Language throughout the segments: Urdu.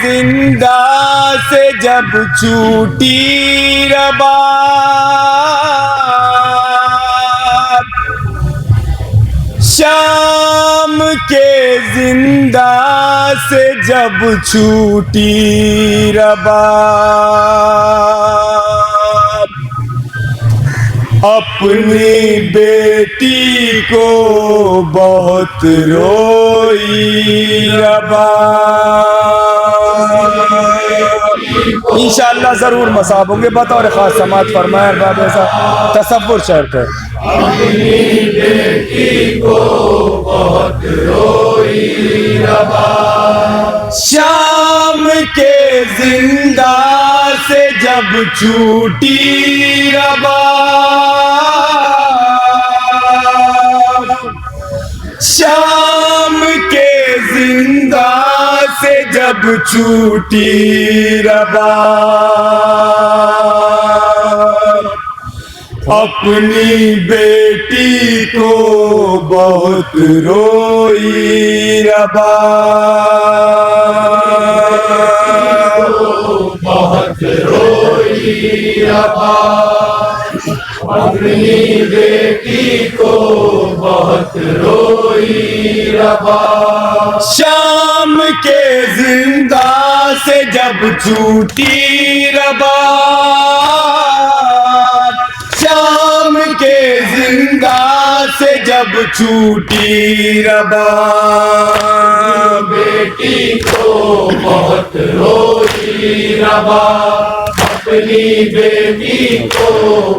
زندہ سے جب چھوٹی رباب، شام کے زندہ سے جب چھوٹی رباب، اپنی بیٹی کو بہت روئی رباب۔ انشاءاللہ ضرور مصاب ہوں گے، بطور خاص سماعت فرمائے باب ایسا تصور شعر پہ۔ اپنی بیٹی کو بہت روئی رباب، شام کے زندہ سے جب چھوٹی رباب، شام کے زندہ سے جب چھوٹی رباب، اپنی بیٹی کو بہت روئی رباب، بہت روئی رباب، اپنی بیٹی کو بہت روئی رباب، شام کے زندہ سے جب چھوٹی رباب، شام کے زندہ سے جب چھوٹی رباب، بیٹی کو بہت روئی رباب، اپنی بیٹی کو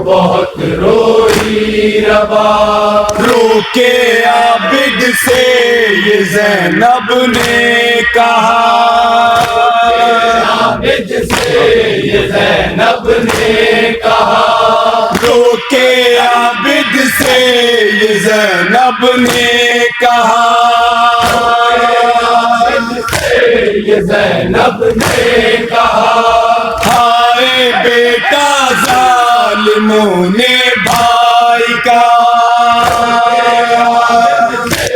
بہت روئی رباب، رو کے عابد سے یہ زینب نے کہا، عابد سے یہ زینب نے کہا، رو کے عابد سے یہ زینب نے کہا، یہ زینب نے کہا، ہائے بیٹا ظالموں نے بھائی کا۔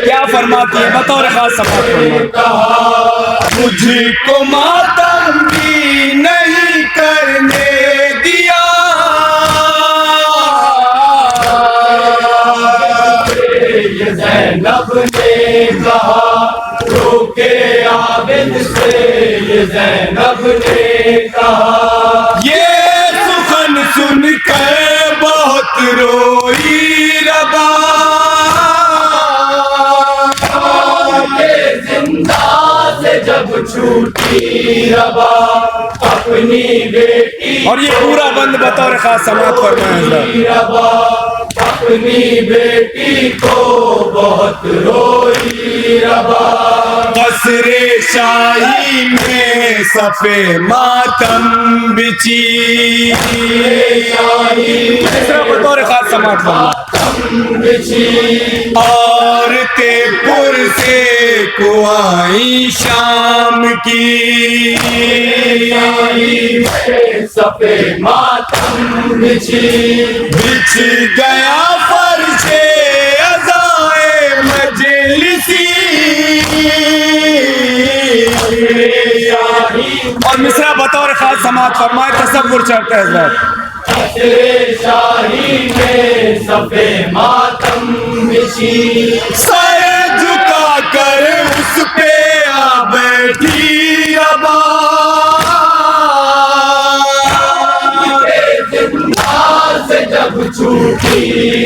کیا فرماتی ہے بطور خاص سماعت فرمائے، مجھ کو ماتم بھی نہیں کرنے دیا، یہ زینب نے کہا، رو کے عابد سے یہ زینب نے کہا، یہ سخن سن کر بہت روئی رباب، یہ زندہ سے جب چھوٹی رباب، اپنی بیٹی اور یہ پورا بند بطور خاص سماعت فرمائے حضرات۔ رباب، اپنی بیٹی کو بہت روئی رباب، قصر شاہی میں صفِ ماتم بچھی، اس طرح بطور خاص سماعت فرمائے، عورتیں پر سے کو آئیں شام کی، صفے ماتم بچھی، بچھ گیا فرش عزائے مجلسی، اور مصرع بطور خاص سماعت فرمائے تصور چڑھتا ہے حضرات۔ شاہی میں صفے ماتم بچھی، سر جھکا کر اس پہ آ بیٹھی رباب، سے جب چھوٹی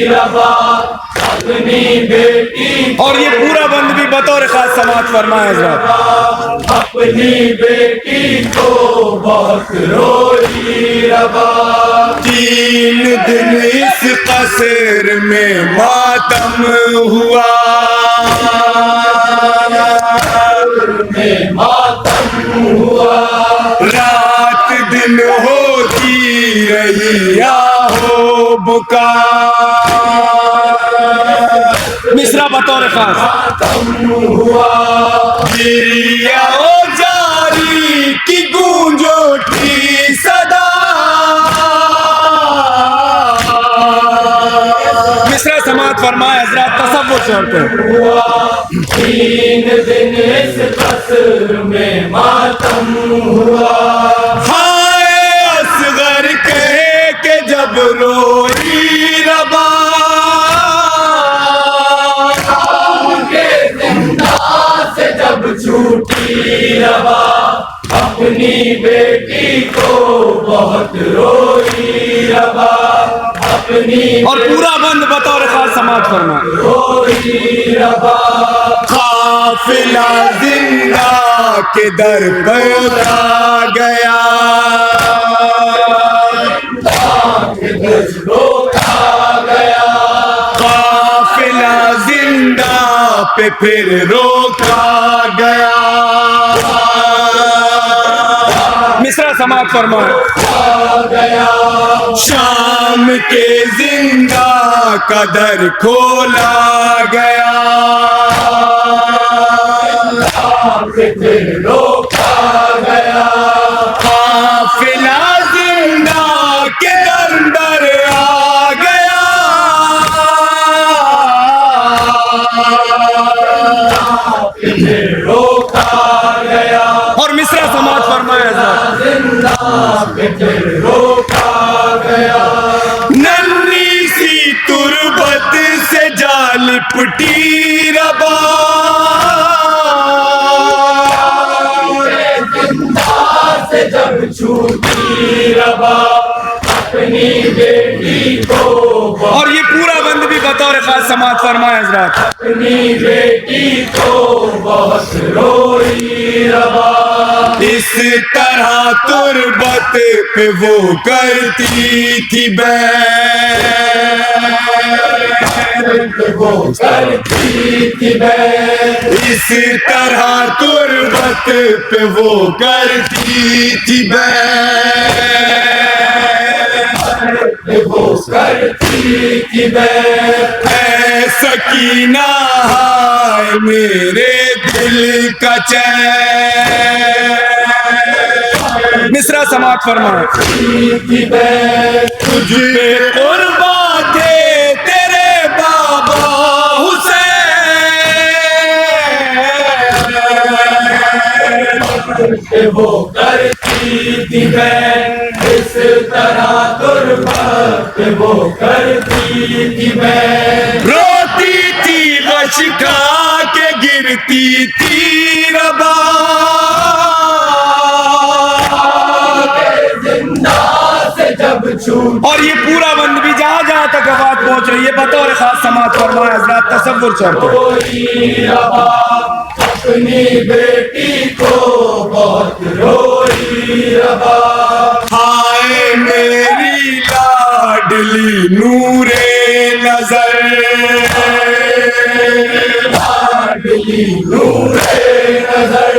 رباب، اپنی بیٹی اور یہ پورا بند بھی بطور خاص سماعت فرمائے حضرات۔ اپنی بیٹی کو بہت روئی رباب، 3 دن اس قصر میں ماتم ہوا، میں ماتم ہوا، رات دن ہوتی رہی آہو بکا، مصرع بطور خاص، ماتم ہوا، گریہ و جاری کی گونج اٹھی صدا، مصرع سماعت فرمائے حضرات تصور تصور سے ہوتے ہیں. 3 دن اس قصر میں ماتم ہوا. ہائے اصغر کہے کہ جب روئی ربا کے زندہ سے جب چھوٹی روا اپنی بیٹی کو بہت روئی روا اپنی اور پورا بند بطور خاص سماعت فرما. روئی روا قافلہ زندہ کے در پر آ گیا روکا گیا قافلہ زندہ پہ پھر روکا گیا. مصرع سماعت فرما. گیا شام کے زندہ کا در کھولا گیا پھر روکا گیا قافلہ زندہ کے اندر آ گیا. پھر روکا گیا اور مصرع سماعت فرمائے حضرت. زندہ پھر روکا گیا ننھی سی تربت سے جا لپٹی ربا سے جب چھوٹی روا اپنی بیٹی کو اور یہ پورا بند بھی بطور خاص سماعت فرمائے حضرات. اپنی بیٹی کو بہت روئی روا اس طرح تربت پہ وہ کرتی تھی وہ کرتی تھی بہن اس طرح تربت پہ وہ کرتی تھی وہ کرتی تھی بہن اے سکینہ ہائے میرے دل کا چین. مصرع سماعت فرمائے. تھی بہن تجھ پہ قربان تھے تیرے بابا حسین. وہ کرتی تھی بہن اس طرح تربت وہ کرتی تھی بہن روتی تھی غش کھا کے گرتی تھی ربا زندہ سے جب چھوٹ اور یہ پورا بند بھی جہاں جہاں تک آواز پہنچ رہی ہے بطور خاص سماعت فرمائے حضرات. تصور چاہتے ہیں. روئی روا اپنی بیٹی کو بہت روئی روا ہائے میری لاڈلی نور نظر لاڈلی نور نظر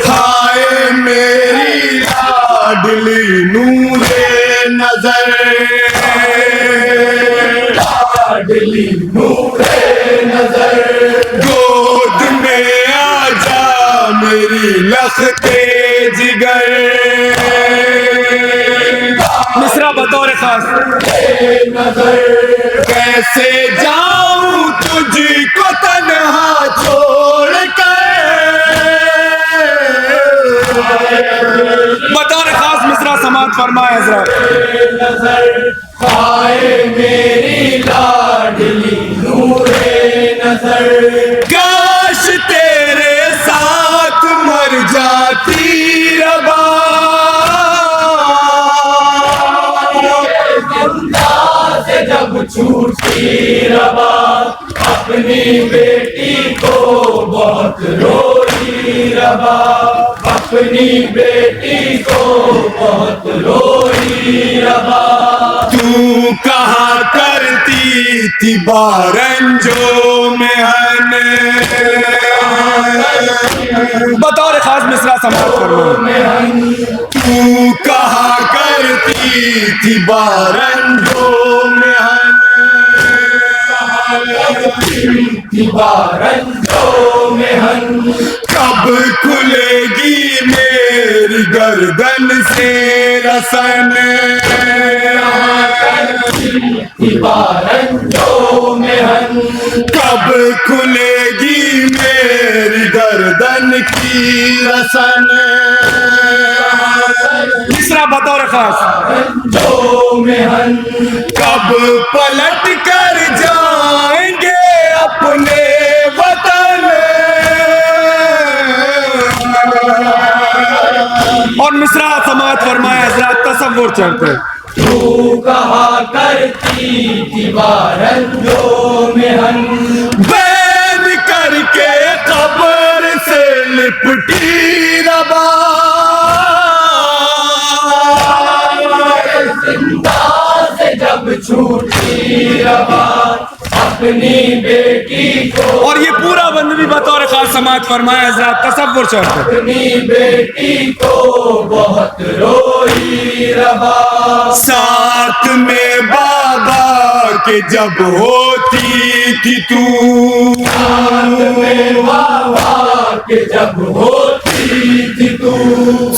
ہائے میری لاڈلی نور نظر لاڈلی نور نظر گود میں آ جا میری لختے جگر. مصرع بطور خاص. نظر کیسے جاؤں تجھ کو تنہا چھوڑ کر بطور خاص. مصرع سماعت فرمائے حضرات. نظر ہائے میری لاڈلی نور نظر کاش تیرے ساتھ مر جاتی ربا زندہ سے جب چھوٹی روا اپنی بیٹی کو بہت روئی روا اپنی بیٹی کو بہت روئی روا تو کہا کرتی تھی بارنجو محن بطور خاص مصرع سماعت فرمائے. تو کہا کرتی تھی بارنجو محن بارنجو محن کب کھلے گی میری گردن سے رسن بارنجوں میں ہن کب کھلے گی میری گردن کی رسن تیسرا بطور خاص بارنجوں میں ہن کب پلٹ کر جائیں گے اپنے وطن اور مصرع سماعت فرمائے حضرات تصور چڑھتے تو کہا کرتی تھی بارنجوں میں ہن بین کر کے قبر سے لپٹی ربا زندہ سے جب چھوٹی ربات اپنی بیٹی کو اور یہ پورا بند بھی بطور خاص سماعت فرمائے حضرات تصور چڑھتے اپنی بیٹی کو بہت روئی ربات ساتھ میں بابا کے جب ہوتی تھی تو میں بابا کے جب ہوتی تھی تو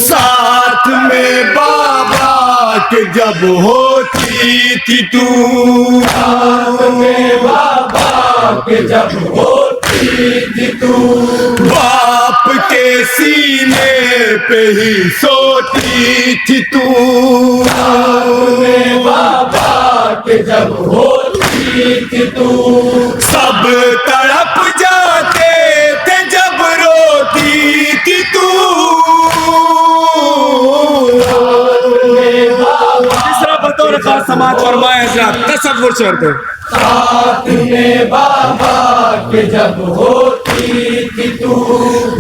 ساتھ میں بابا کے جب ہوتی تھی تو میں بابا کے جب ہوتی تھی تو باپ کے سینے پہ ہی سوتی تھی تو میں بابا کے جب ہوتی تھی تو سب تڑپ جاتے تھے جب روتی تھی تو تیسرا بطور خاص سماعت فرمائے حضرات تصور چڑھتے ساتھ میں بابا کے جب ہوتی تھی تو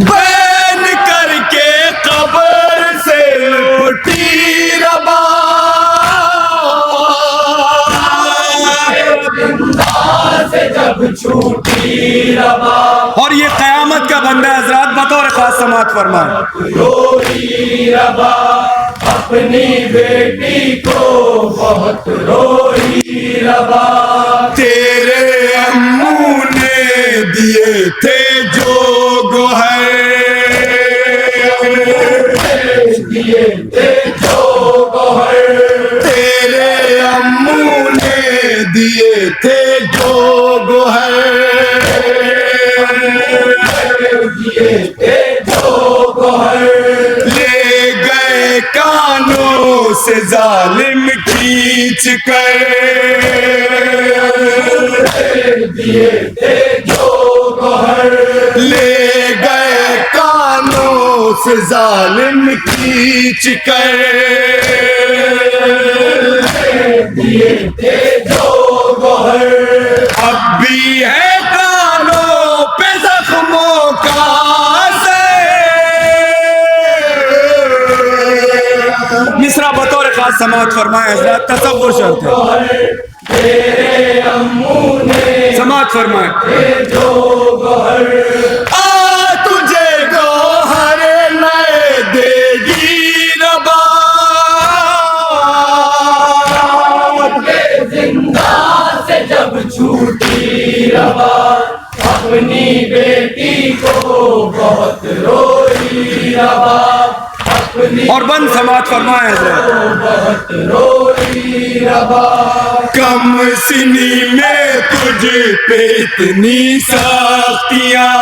بین کر کے قبر سے لپٹی ربا سے جب چھوٹی ربا اور یہ قیامت کا بندہ حضرات بطور خاص سماعت فرمائے روئی ربا اپنی بیٹی کو بہت روئی ربا تیرے امو نے دیے تھے جو گوہر دیے تھے جو گوہر تیرے امو نے دیے تھے جو گوہر دیے تھے جو گوہر لے گئے کانوں سے ظالم کھینچ کر دیے تھے جو گوہر لے گئے کانوں سے ظالم کھینچ کر دیے تھے جو گوہر اب بھی ہے کانوں پہ زخموں کا اثر مصرع بطور خاص سماعت فرمائے حضرات تصور چڑھتے تیرے امو نے سماعت فرمائے جو گوہر آ تجھے گوہر نئے دے گی ربا زندہ سے جب چھوٹی ربا اپنی بیٹی کو بہت روئی ربا اپنی اور بند سماعت فرمائے حضرات بہت روئی ربا کم سنی میں تجھ پہ اتنی سختیاں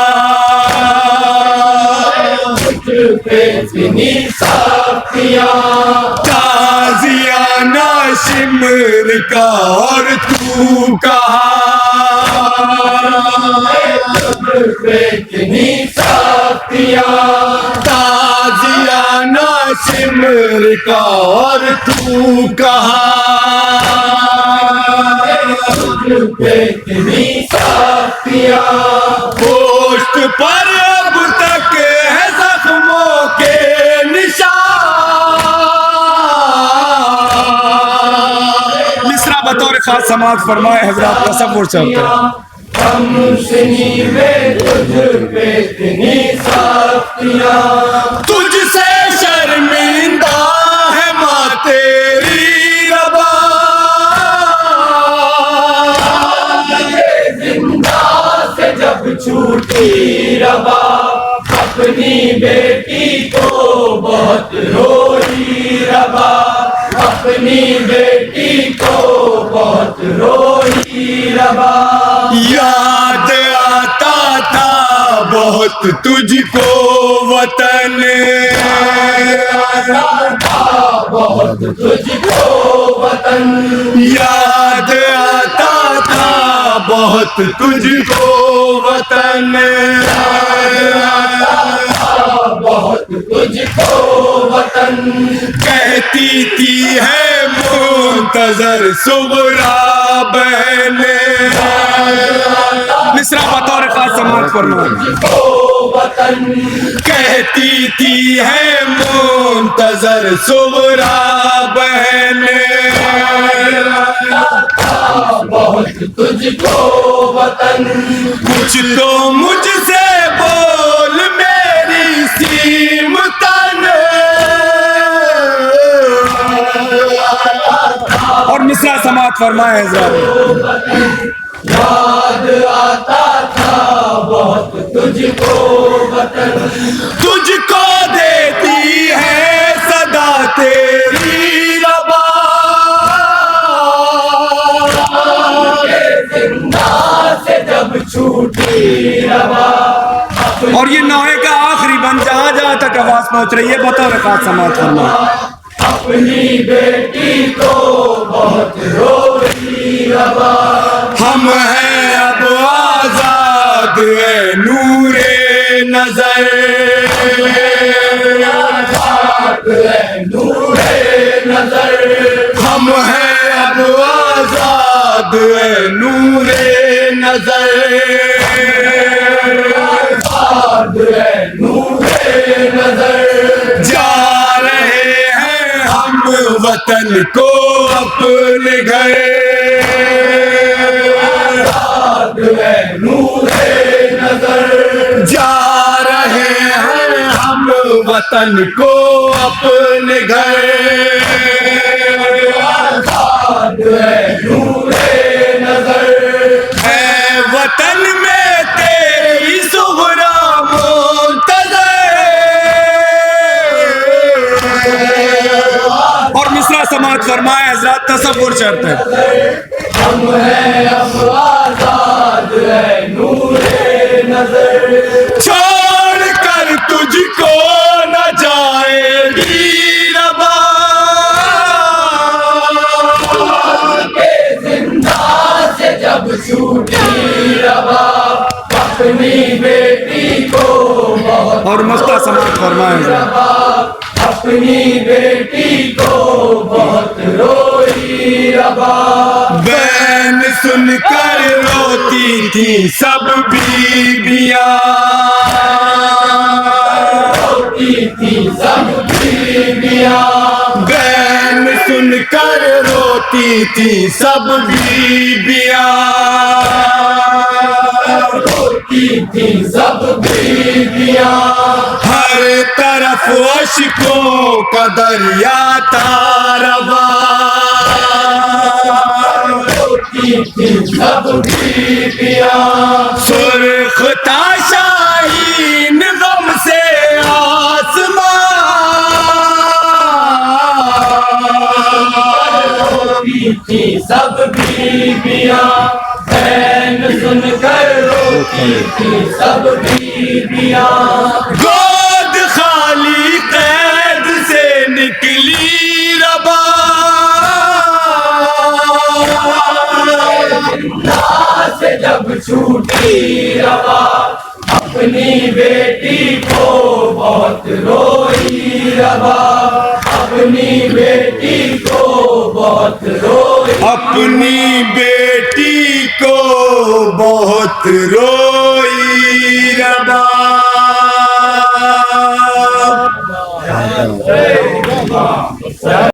کچھ پہ اتنی سختیاں تازیانہ شمر کا اور تو کہا پہ اتنی سختیاں تازیانہ شمر کا اور تو کہا پہ اتنی سختیاں گوشت پر اب تک ہے زخموں کے نشان مصرع بطور خاص سماعت فرمائے حضرات تصور چڑھتے ہم سنی میں تجھ پہ اتنی سختیاں تجھ سے شرمندہ ہے ماں تیری ربا زندہ سے جب چھوٹی ربا اپنی بیٹی کو بہت روئی ربا اپنی بیٹی کو بہت بہت روئی ربا یاد آتا تھا بہت تجھ کو وطن بہت تجھ کو وطن یاد آتا تھا بہت تجھ کو وطن بہت تجھ کو وطن کہتی تھی ہے منتظر صغرا بہن مصرع بطور خاص سماعت فرمائیں کو وطن کہتی تھی ہے منتظر صغرا بہن بہت تجھ کو وطن کچھ تو مجھ سے بول میری سیم تن اور مصرع سماعت فرمائیں حضرات یاد آتا تھا بہت تجھ کو وطن تجھ کو دیتی ہے صدا تیری ربا زندہ سے جب چھوٹی ربا اور یہ نوحے کا آخری بند جہاں جہاں تک آواز پہنچ رہی ہے بطور خاص سماعت فرمائیں اپنی بیٹی کو بہت روئی ربا ہم ہیں اب آزاد اے نور نظر نور نظر ہم ہیں اب آزاد اے نور نظر نور نظر جا رہے ہیں ہم وطن کو اپنے گھر نور نظر جا رہے ہیں ہم وطن کو اپنے گھر نور نظر ہے وطن میں تیری صغرا منتظر اور مصرع سماعت فرمائے حضرات تصور چڑھتے ہیں ہم ہیں اب آزاد ہے نور نظر چھوڑ کر تجھ کو نہ جائے گی ربا زندہ سے جب چھوٹی ربا اپنی بیٹی کو بہت اور مستہ سماعت فرمائے ربا اپنی بیٹی کو بہت روئی ربا بہن سن کر روتی تھی سب بیویاں روتی تھی سب بیویاں بہن سن کر روتی تھی سب بیویاں روتی تھی سب بیویاں ہر طرف اشکوں کا دریا تھا رواں روتی تھی سب بیویاں سرخ تھا شاہین غم سے روتی تھی سب بیویاں بہن سن کر روتی تھی سب بیویاں گود خالی قید سے نکلی ربا سے جب چھوٹی روا اپنی بیٹی کو بہت روئی روا اپنی بیٹی کو بہت روئی اپنی بیٹی کو بہت رو